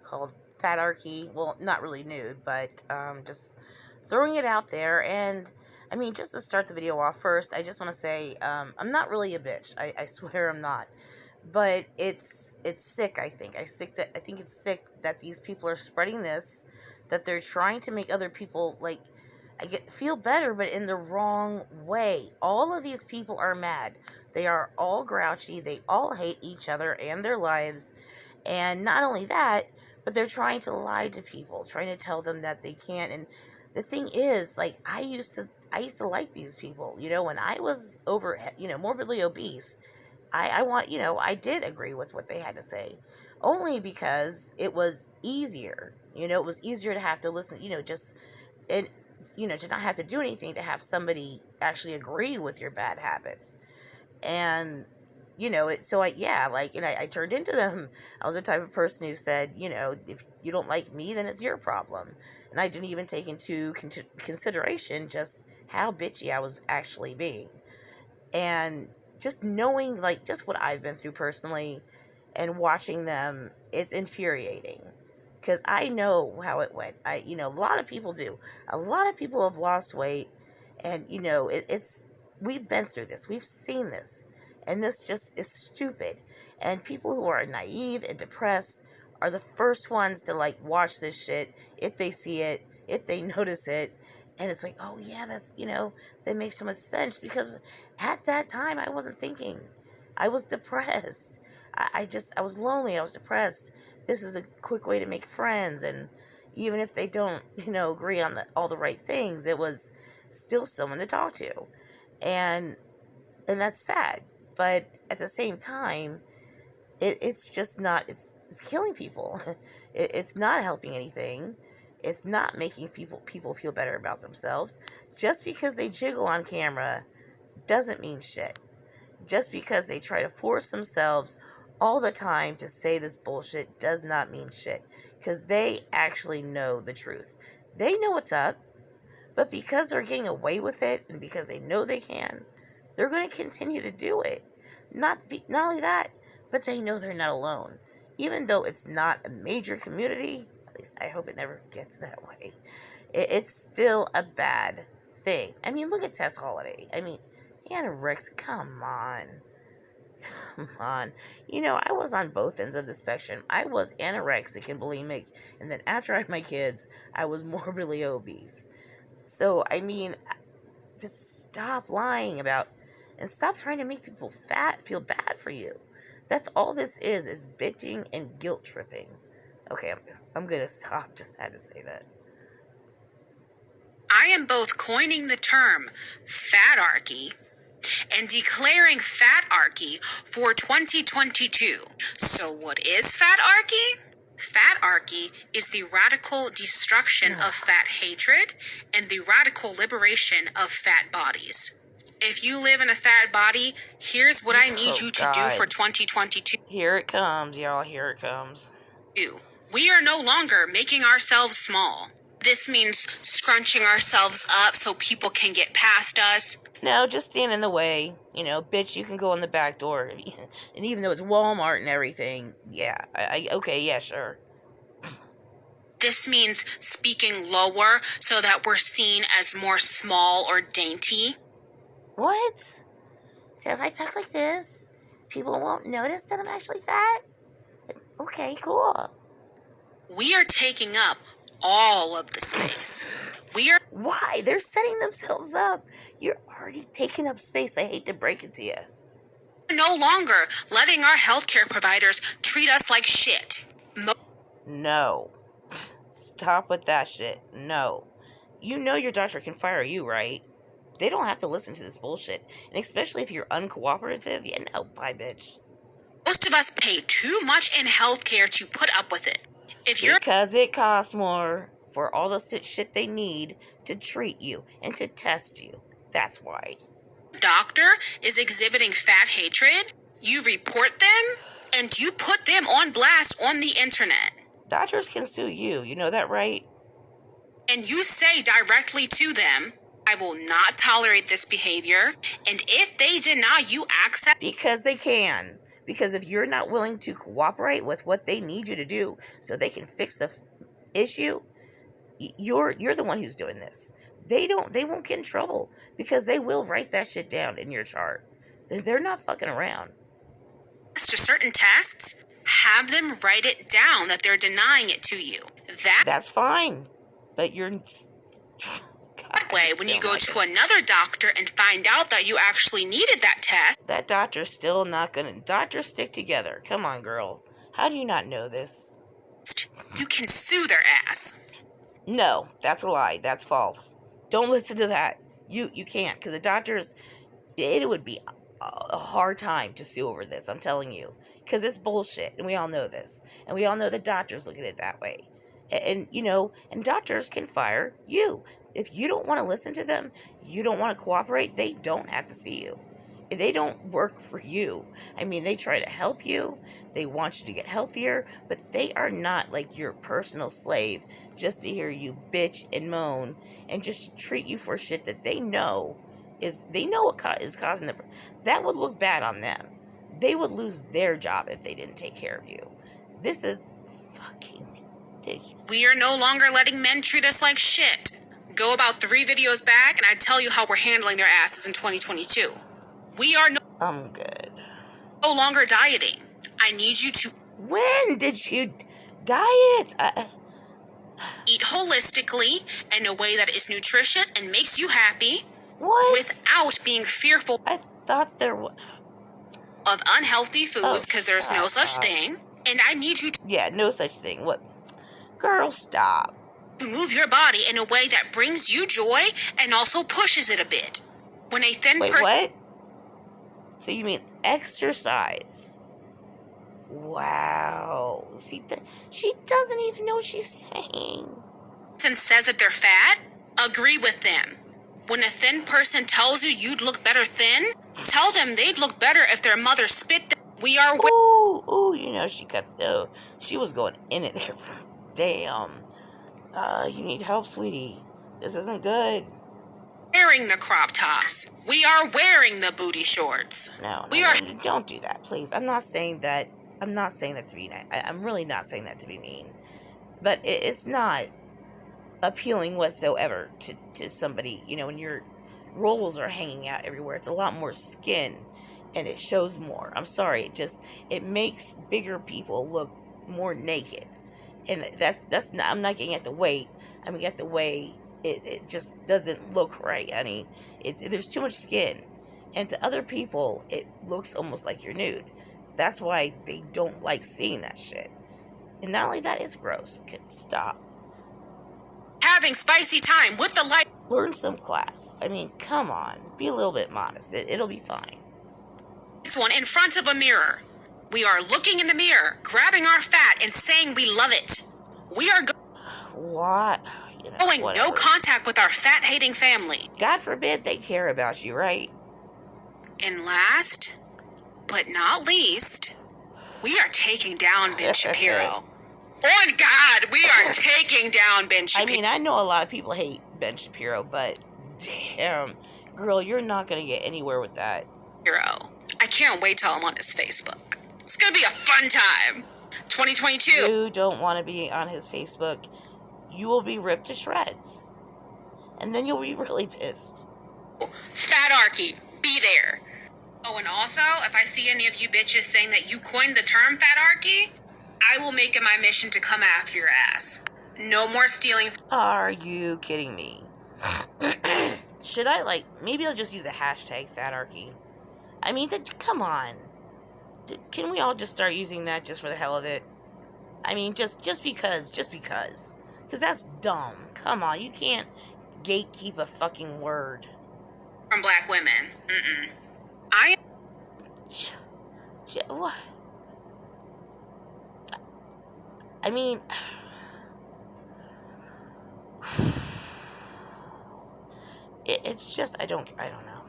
called Fatarchy. Well, not really nude, but just throwing it out there. And I mean, just to start the video off first, I just want to say I'm not really a bitch. I swear I'm not. But it's sick. I think it's sick that these people are spreading this. That they're trying to make other people feel better, but in the wrong way. All of these people are mad. They are all grouchy. They all hate each other and their lives. And not only that, but they're trying to lie to people, trying to tell them that they can't. And the thing is, like, I used to like these people. When I was morbidly obese, I did agree with what they had to say, only because it was easier. It was easier to have to listen, to not have to do anything, to have somebody actually agree with your bad habits. And, I turned into them. I was the type of person who said, if you don't like me, then it's your problem. And I didn't even take into consideration just how bitchy I was actually being. And just knowing, just what I've been through personally and watching them, it's infuriating. Because I know how it went. A lot of people do. A lot of people have lost weight. And, we've been through this. We've seen this. And this just is stupid. And people who are naive and depressed are the first ones to, watch this shit, if they see it, if they notice it. And it's like, oh, yeah, that's, that makes so much sense. Because at that time, I wasn't thinking. I was depressed. I was lonely. I was depressed. This is a quick way to make friends. And even if they don't, agree on all the right things, it was still someone to talk to. And that's sad. But at the same time, it's just not, it's killing people. It's not helping anything. It's not making people feel better about themselves. Just because they jiggle on camera doesn't mean shit. Just because they try to force themselves all the time to say this bullshit does not mean shit. Because they actually know the truth. They know what's up. But because they're getting away with it, and because they know they can, they're going to continue to do it. Not only that, but they know they're not alone. Even though it's not a major community, at least I hope it never gets that way, it's still a bad thing. I mean, look at Tess Holiday. I mean, anorexia, come on. Come on. I was on both ends of the spectrum. I was anorexic and bulimic, and then after I had my kids, I was morbidly obese. So, I mean, just stop lying about, and stop trying to make people feel bad for you. That's all this is bitching and guilt tripping. Okay, I'm gonna stop. Just had to say that. I am both coining the term Fatarchy and declaring Fatarchy for 2022. So what is Fatarchy? Fatarchy is the radical destruction of fat hatred and the radical liberation of fat bodies. If you live in a fat body, here's what I need you to do for 2022. Here it comes, y'all. Here it comes. We are no longer making ourselves small. This means scrunching ourselves up so people can get past us. No, just stand in the way. Bitch, you can go in the back door. And even though it's Walmart and everything, yeah. Okay, yeah, sure. This means speaking lower so that we're seen as more small or dainty. What? So if I talk like this, people won't notice that I'm actually fat? Okay, cool. We are taking up all of the space. Why? They're setting themselves up. You're already taking up space. I hate to break it to you. We're no longer letting our healthcare providers treat us like shit. No. Stop with that shit. No. Your doctor can fire you, right? They don't have to listen to this bullshit. And especially if you're uncooperative, yeah, no, bye, bitch. Most of us pay too much in healthcare to put up with it. Because it costs more for all the shit they need to treat you and to test you. That's why. Doctor is exhibiting fat hatred, you report them, and you put them on blast on the internet. Doctors can sue you. You know that, right? And you say directly to them, I will not tolerate this behavior, and if they deny you access... Because they can. Because if you're not willing to cooperate with what they need you to do so they can fix the issue, you're the one who's doing this. They won't get in trouble because they will write that shit down in your chart. They're not fucking around. To certain tests, have them write it down that they're denying it to you. That's fine. But you're that way, when you go to another doctor and find out that you actually needed that test, that doctor's still not gonna. Doctors stick together. Come on, girl. How do you not know this? You can sue their ass. No, that's a lie. That's false. Don't listen to that. You can't, because the doctors, it would be a hard time to sue over this, I'm telling you. Because it's bullshit, and we all know this. And we all know the doctors look at it that way. And and doctors can fire you. If you don't want to listen to them, you don't want to cooperate, they don't have to see you. They don't work for you. I mean, they try to help you. They want you to get healthier, but they are not like your personal slave just to hear you bitch and moan and just treat you for shit that they know what is causing them. That would look bad on them. They would lose their job if they didn't take care of you. This is fucking ridiculous. We are no longer letting men treat us like shit. Go about 3 videos back and I tell you how we're handling their asses in 2022. We are I'm good. No longer dieting. I need you to... When did you diet? Eat holistically in a way that is nutritious and makes you happy. What? Without being fearful... I thought there was... of unhealthy foods, because there's no such thing. And I need you to... Yeah, no such thing. What? Girl, stop. To move your body in a way that brings you joy and also pushes it a bit. When a thin person... Wait, what? So you mean exercise? Wow. See, she doesn't even know what she's saying. Says that they're fat, agree with them. When a thin person tells you you'd look better thin, tell them they'd look better if their mother spit them. We are... Ooh, she was going in it there. Damn. You need help, sweetie. This isn't good. Wearing the crop tops. We are wearing the booty shorts. No, don't do that, please. I'm not saying that to be nice. I'm really not saying that to be mean. But it's not appealing whatsoever to somebody, when your rolls are hanging out everywhere. It's a lot more skin and it shows more. I'm sorry, it makes bigger people look more naked. And that's not, I'm not getting at the weight. I mean, at the way it just doesn't look right, honey. There's too much skin. And to other people, it looks almost like you're nude. That's why they don't like seeing that shit. And not only that, it's gross. Stop. Having spicy time with the light. Learn some class. I mean, come on. Be a little bit modest. It'll be fine. This one in front of a mirror. We are looking in the mirror, grabbing our fat, and saying we love it. We are what? Going no contact with our fat-hating family. God forbid they care about you, right? And last, but not least, we are taking down Ben Shapiro. Oh God, we are taking down Ben Shapiro. I mean, I know a lot of people hate Ben Shapiro, but damn, girl, you're not gonna get anywhere with that. I can't wait till I'm on his Facebook. It's gonna be a fun time. 2022. You don't want to be on his Facebook. You will be ripped to shreds. And then you'll be really pissed. Fatarchy, be there. Oh, and also, if I see any of you bitches saying that you coined the term Fatarchy, I will make it my mission to come after your ass. No more stealing. Are you kidding me? Should I, maybe I'll just use a hashtag Fatarchy. I mean, come on. Can we all just start using that just for the hell of it? I mean, just because. Because that's dumb. Come on, you can't gatekeep a fucking word. From black women. What? I mean... It's just, I don't know.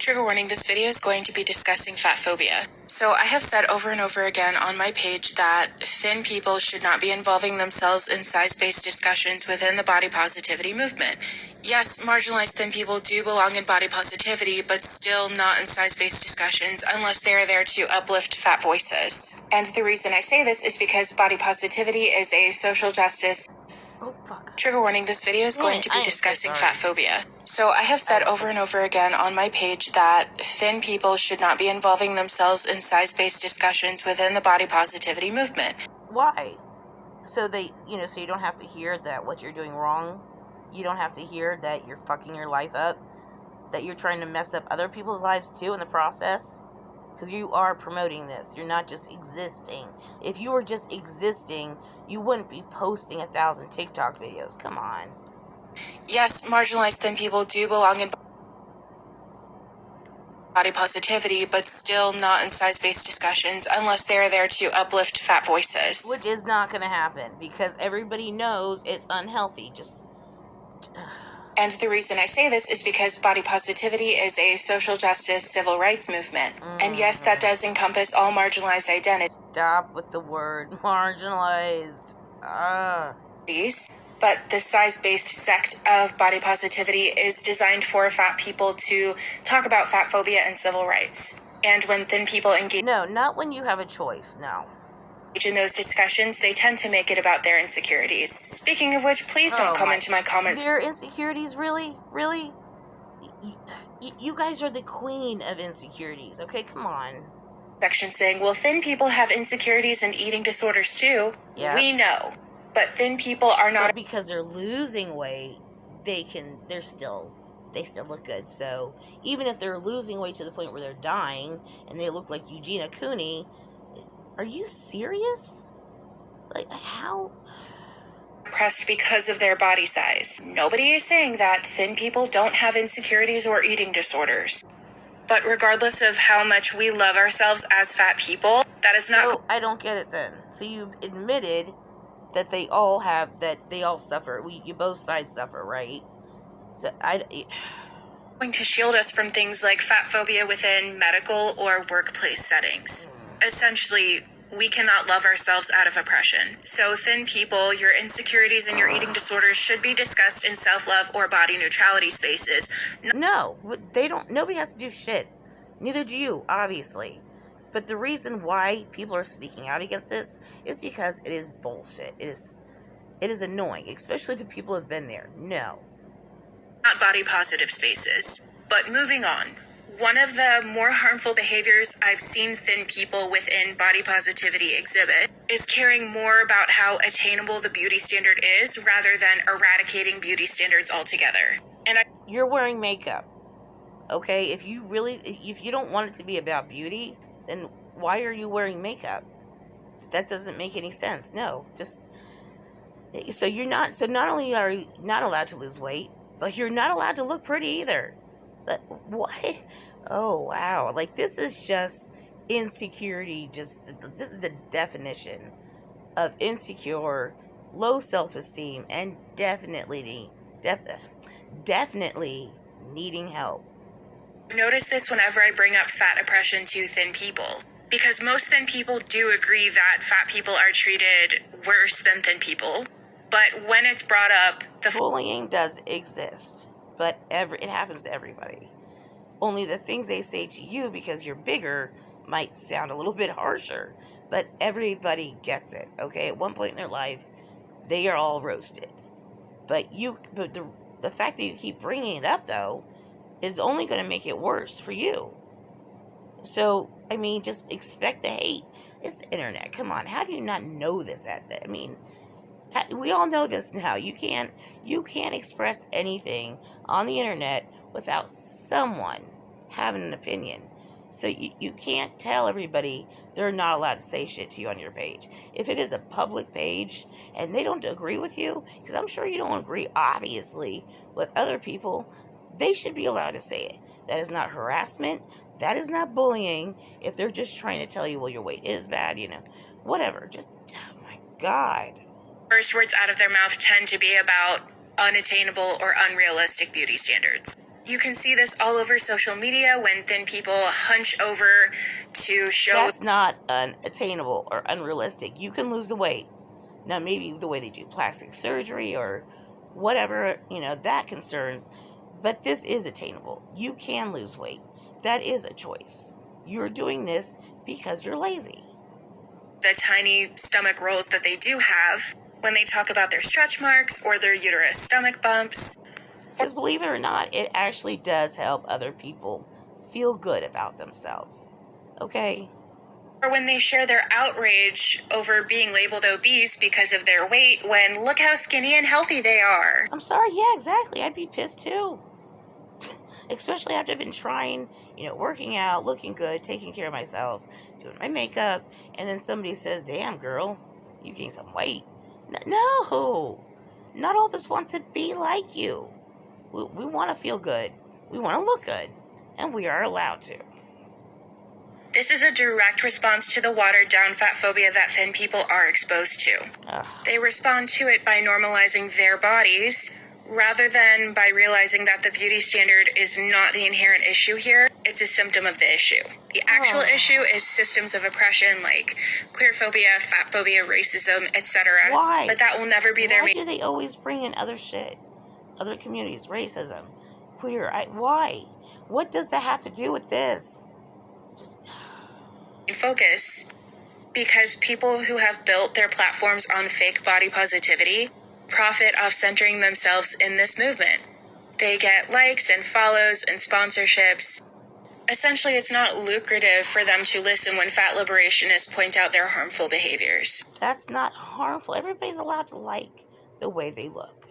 Trigger warning, this video is going to be discussing fat phobia. So I have said over and over again on my page that thin people should not be involving themselves in size-based discussions within the body positivity movement. Yes, marginalized thin people do belong in body positivity, but still not in size-based discussions unless they are there to uplift fat voices. And the reason I say this is because body positivity is a social justice. Oh, fuck. Trigger warning, this video is going to be discussing fat phobia. So I have said over and over again on my page that thin people should not be involving themselves in size-based discussions within the body positivity movement. Why? So so you don't have to hear that what you're doing wrong. You don't have to hear that you're fucking your life up, that you're trying to mess up other people's lives too in the process. Because you are promoting this. You're not just existing. If you were just existing, you wouldn't be posting 1,000 TikTok videos. Come on. Yes, marginalized thin people do belong in body positivity, but still not in size-based discussions unless they are there to uplift fat voices. Which is not going to happen because everybody knows it's unhealthy. And the reason I say this is because body positivity is a social justice civil rights movement. And yes, that does encompass all marginalized identities. Stop with the word marginalized. But the size-based sect of body positivity is designed for fat people to talk about fat phobia and civil rights. And when thin people engage... No, not when you have a choice, no. In those discussions, they tend to make it about their insecurities. Speaking of which, please don't come into my comments. Their insecurities? Really? Really? You guys are the queen of insecurities, okay? Come on. Section saying, well, thin people have insecurities and eating disorders too. Yes. We know. But thin people are not... But because they're losing weight, they still look good. So even if they're losing weight to the point where they're dying and they look like Eugenia Cooney, are you serious? Like, how? Depressed because of their body size. Nobody is saying that thin people don't have insecurities or eating disorders. But regardless of how much we love ourselves as fat people, that is not... So I don't get it then. So you've admitted that they all suffer. You both sides suffer, right? So going to shield us from things like fat phobia within medical or workplace settings. Essentially, we cannot love ourselves out of oppression. So thin people, your insecurities and your eating disorders should be discussed in self-love or body neutrality spaces. No, they don't. Nobody has to do shit. Neither do you, obviously. But the reason why people are speaking out against this is because it is bullshit. It is annoying, especially to people who have been there. No. Not body positive spaces. But moving on. One of the more harmful behaviors I've seen thin people within body positivity exhibit is caring more about how attainable the beauty standard is rather than eradicating beauty standards altogether. You're wearing makeup, okay? If you don't want it to be about beauty, then why are you wearing makeup? That doesn't make any sense. No, so not only are you not allowed to lose weight, but you're not allowed to look pretty either. But what? Oh, wow. Like, this is just insecurity. This is the definition of insecure, low self-esteem, and definitely needing help. Notice this whenever I bring up fat oppression to thin people. Because most thin people do agree that fat people are treated worse than thin people. But when it's brought up, bullying does exist. But it happens to everybody. Only the things they say to you because you're bigger might sound a little bit harsher. But everybody gets it, okay? At one point in their life, they are all roasted. But the fact that you keep bringing it up, though, is only going to make it worse for you. So, I mean, just expect the hate. It's the internet. Come on. How do you not know this? I mean, we all know this now. You can't express anything on the internet without someone having an opinion. So you can't tell everybody they're not allowed to say shit to you on your page. If it is a public page and they don't agree with you, because I'm sure you don't agree, obviously, with other people, they should be allowed to say it. That is not harassment. That is not bullying. If they're just trying to tell you, well, your weight is bad, whatever. Just, oh my God. First words out of their mouth tend to be about unattainable or unrealistic beauty standards. You can see this all over social media when thin people hunch over to show. That's not unattainable or unrealistic. You can lose the weight. Now, maybe the way they do plastic surgery or whatever, that concerns. But this is attainable. You can lose weight. That is a choice. You're doing this because you're lazy. The tiny stomach rolls that they do have when they talk about their stretch marks or their uterus stomach bumps. Because believe it or not, it actually does help other people feel good about themselves. Okay? Or when they share their outrage over being labeled obese because of their weight, when look how skinny and healthy they are. I'm sorry, yeah, exactly. I'd be pissed too. Especially after I've been trying, working out, looking good, taking care of myself, doing my makeup, and then somebody says, damn, girl, you gained some weight. No! Not all of us want to be like you. We want to feel good. We want to look good. And we are allowed to. This is a direct response to the watered-down fat phobia that thin people are exposed to. They respond to it by normalizing their bodies, rather than by realizing that the beauty standard is not the inherent issue here. It's a symptom of the issue. The actual issue is systems of oppression like queerphobia, fat phobia, racism, etc. Why? But that will never be their Why do they always bring in other shit? Other communities, racism, queer. Why? What does that have to do with this? Just focus. Because people who have built their platforms on fake body positivity profit off centering themselves in this movement. They get likes and follows and sponsorships. Essentially, it's not lucrative for them to listen when fat liberationists point out their harmful behaviors. That's not harmful. Everybody's allowed to like the way they look.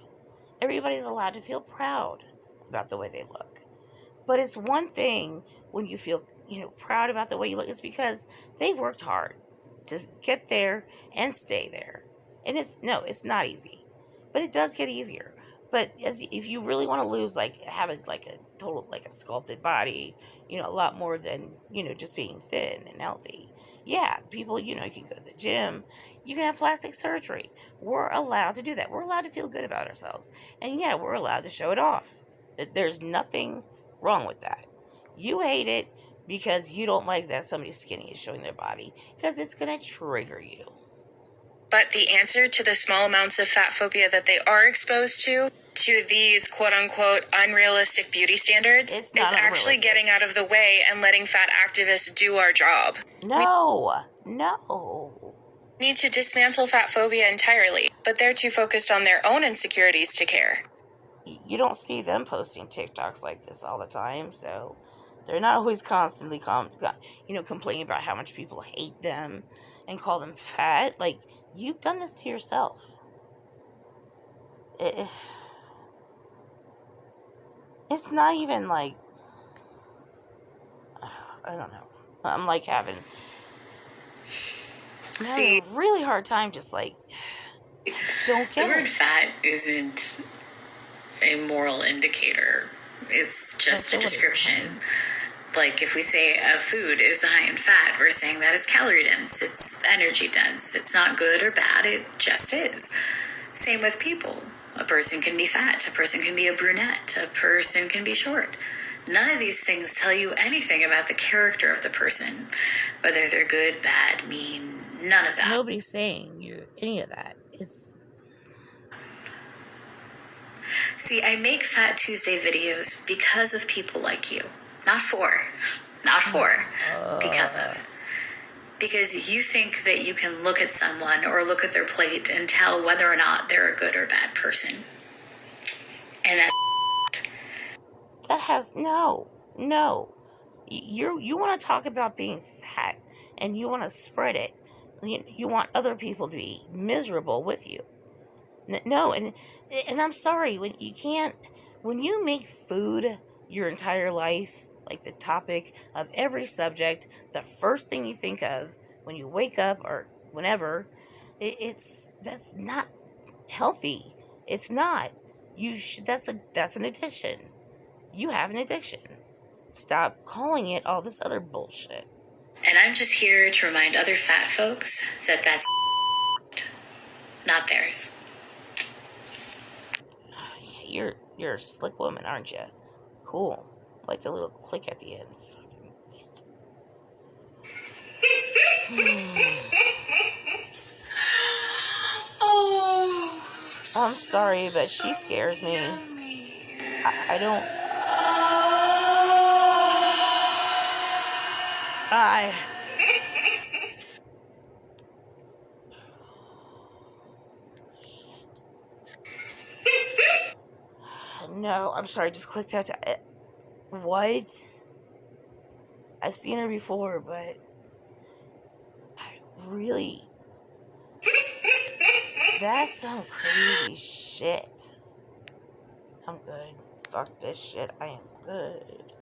Everybody's allowed to feel proud about the way they look. But it's one thing when you feel, proud about the way you look. It's because they've worked hard to get there and stay there. And it's not easy. But it does get easier. But if you really want to lose, have a total, a sculpted body, a lot more than, just being thin and healthy. Yeah, people, you can go to the gym. You can have plastic surgery. We're allowed to do that. We're allowed to feel good about ourselves. And yeah, we're allowed to show it off. There's nothing wrong with that. You hate it because you don't like that somebody skinny is showing their body, because it's going to trigger you. But the answer to the small amounts of fat phobia that they are exposed to these quote-unquote unrealistic beauty standards, is actually getting out of the way and letting fat activists do our job. No. We need to dismantle fat phobia entirely, but they're too focused on their own insecurities to care. You don't see them posting TikToks like this all the time, so they're not always constantly complaining about how much people hate them and call them fat. You've done this to yourself. It's not even I don't know. I'm having a really hard time just don't get the word fat isn't a moral indicator. It's just a description. If we say a food is high in fat, we're saying that it's calorie dense, it's energy dense, it's not good or bad, it just is. Same with people. A person can be fat, a person can be a brunette, a person can be short. None of these things tell you anything about the character of the person, whether they're good, bad, mean, none of that. Nobody's saying any of that. See, I make Fat Tuesday videos because of people like you. Not for, because of. Because you think that you can look at someone or look at their plate and tell whether or not they're a good or bad person. And that has no. You want to talk about being fat and you want to spread it. You want other people to be miserable with you. No, and I'm sorry, when you make food your entire life, the topic of every subject, the first thing you think of when you wake up or whenever, that's not healthy. It's not. That's an addiction. You have an addiction. Stop calling it all this other bullshit. And I'm just here to remind other fat folks that that's not theirs. You're a slick woman, aren't you? cool. Like the little click at the end. Oh, I'm sorry, but she scares me. I don't. No, I'm sorry, I just clicked out to. What? I've seen her before, but I really. That's some crazy shit. I'm good. Fuck this shit. I am good.